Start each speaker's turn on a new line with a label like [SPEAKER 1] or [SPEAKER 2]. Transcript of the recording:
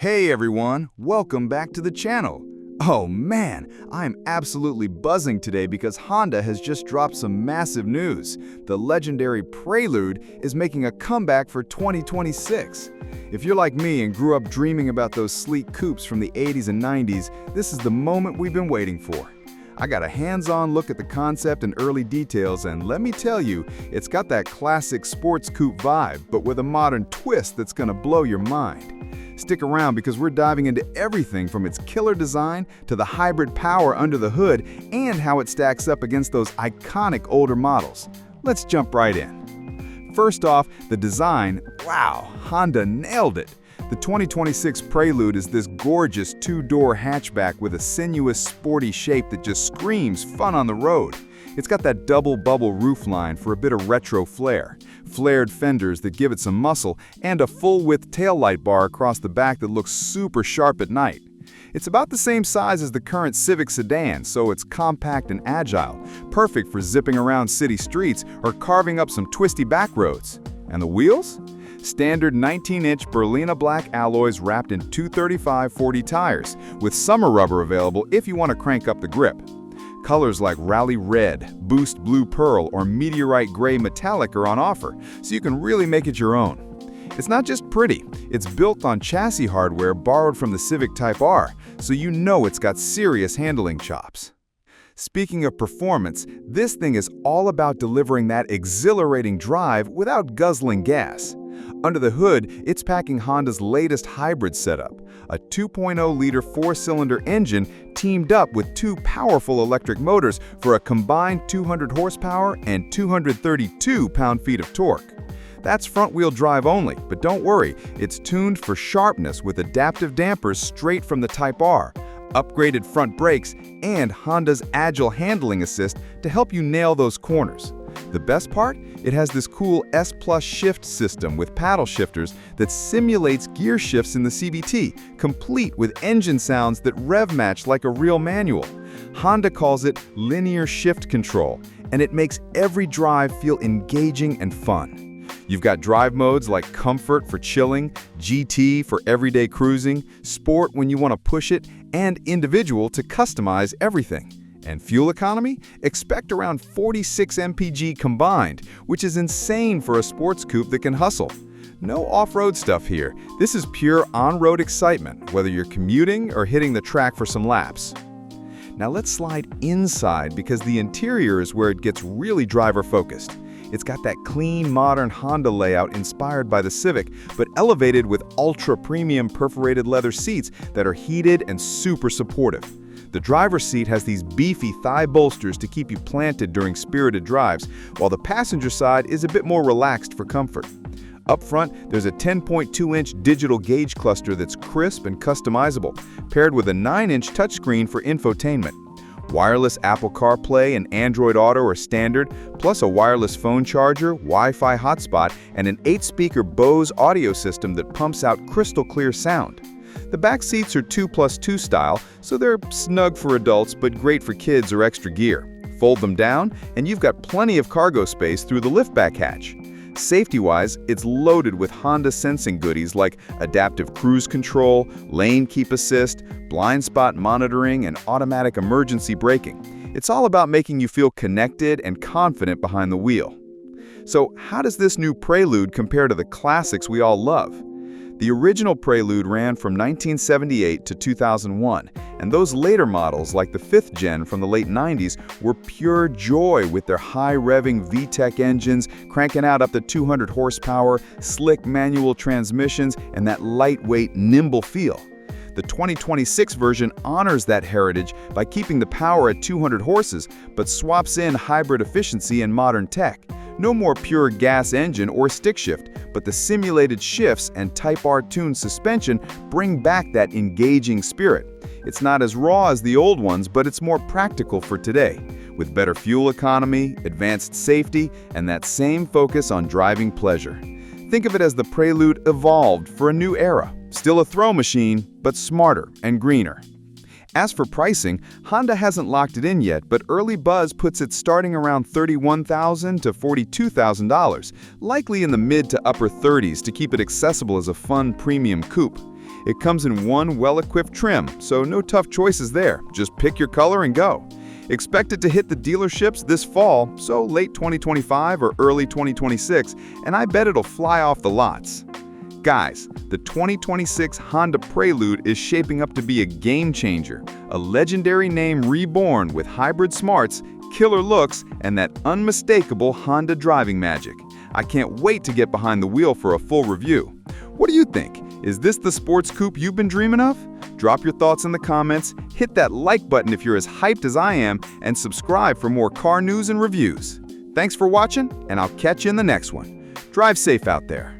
[SPEAKER 1] Hey everyone, welcome back to the channel. Oh man, I'm absolutely buzzing today because Honda has just dropped some massive news. The legendary Prelude is making a comeback for 2026. If you're like me and grew up dreaming about those sleek coupes from the 80s and 90s, this is the moment we've been waiting for. I got a hands-on look at the concept and early details, and let me tell you, it's got that classic sports coupe vibe, but with a modern twist that's gonna blow your mind. Stick around because we're diving into everything from its killer design to the hybrid power under the hood and how it stacks up against those iconic older models. Let's jump right in. First off, the design. Wow, Honda nailed it. The 2026 Prelude is this gorgeous two-door hatchback with a sinuous, sporty shape that just screams fun on the road. It's got that double bubble roofline for a bit of retro flair, flared fenders that give it some muscle, and a full-width taillight bar across the back that looks super sharp at night. It's about the same size as the current Civic sedan, so it's compact and agile, perfect for zipping around city streets or carving up some twisty back roads. And the wheels? Standard 19-inch Berlina black alloys wrapped in 235/40 tires, with summer rubber available if you want to crank up the grip. Colors like Rally Red, Boost Blue Pearl, or Meteorite Gray Metallic are on offer, so you can really make it your own. It's not just pretty, it's built on chassis hardware borrowed from the Civic Type R, so you know it's got serious handling chops. Speaking of performance, this thing is all about delivering that exhilarating drive without guzzling gas. Under the hood, it's packing Honda's latest hybrid setup, a 2.0-liter four-cylinder engine teamed up with two powerful electric motors for a combined 200 horsepower and 232 pound-feet of torque. That's front-wheel drive only, but don't worry, it's tuned for sharpness with adaptive dampers straight from the Type R, upgraded front brakes, and Honda's Agile Handling Assist to help you nail those corners. The best part? It has this cool S+ shift system with paddle shifters that simulates gear shifts in the CVT, complete with engine sounds that rev match like a real manual. Honda calls it linear shift control, and it makes every drive feel engaging and fun. You've got drive modes like Comfort for chilling, GT for everyday cruising, Sport when you want to push it, and Individual to customize everything. And fuel economy? Expect around 46 mpg combined, which is insane for a sports coupe that can hustle. No off-road stuff here. This is pure on-road excitement, whether you're commuting or hitting the track for some laps. Now let's slide inside because the interior is where it gets really driver-focused. It's got that clean, modern Honda layout inspired by the Civic, but elevated with ultra-premium perforated leather seats that are heated and super supportive. The driver's seat has these beefy thigh bolsters to keep you planted during spirited drives, while the passenger side is a bit more relaxed for comfort. Up front, there's a 10.2-inch digital gauge cluster that's crisp and customizable, paired with a 9-inch touchscreen for infotainment. Wireless Apple CarPlay and Android Auto are standard, plus a wireless phone charger, Wi-Fi hotspot, and an 8-speaker Bose audio system that pumps out crystal-clear sound. The back seats are 2+2 style, so they're snug for adults but great for kids or extra gear. Fold them down, and you've got plenty of cargo space through the liftback hatch. Safety-wise, it's loaded with Honda sensing goodies like adaptive cruise control, lane keep assist, blind spot monitoring, and automatic emergency braking. It's all about making you feel connected and confident behind the wheel. So, how does this new Prelude compare to the classics we all love? The original Prelude ran from 1978 to 2001, and those later models, like the 5th gen from the late 90s, were pure joy with their high-revving VTEC engines, cranking out up to 200 horsepower, slick manual transmissions, and that lightweight, nimble feel. The 2026 version honors that heritage by keeping the power at 200 horses, but swaps in hybrid efficiency and modern tech. No more pure gas engine or stick shift, but the simulated shifts and Type R tuned suspension bring back that engaging spirit. It's not as raw as the old ones, but it's more practical for today, with better fuel economy, advanced safety, and that same focus on driving pleasure. Think of it as the Prelude evolved for a new era. Still a throw machine, but smarter and greener. As for pricing, Honda hasn't locked it in yet, but early buzz puts it starting around $31,000 to $42,000, likely in the mid to upper 30s to keep it accessible as a fun premium coupe. It comes in one well-equipped trim, so no tough choices there. Just pick your color and go. Expect it to hit the dealerships this fall, so late 2025 or early 2026, and I bet it'll fly off the lots. Guys, the 2026 Honda Prelude is shaping up to be a game changer, a legendary name reborn with hybrid smarts, killer looks, and that unmistakable Honda driving magic. I can't wait to get behind the wheel for a full review. What do you think? Is this the sports coupe you've been dreaming of? Drop your thoughts in the comments, hit that like button if you're as hyped as I am, and subscribe for more car news and reviews. Thanks for watching, and I'll catch you in the next one. Drive safe out there.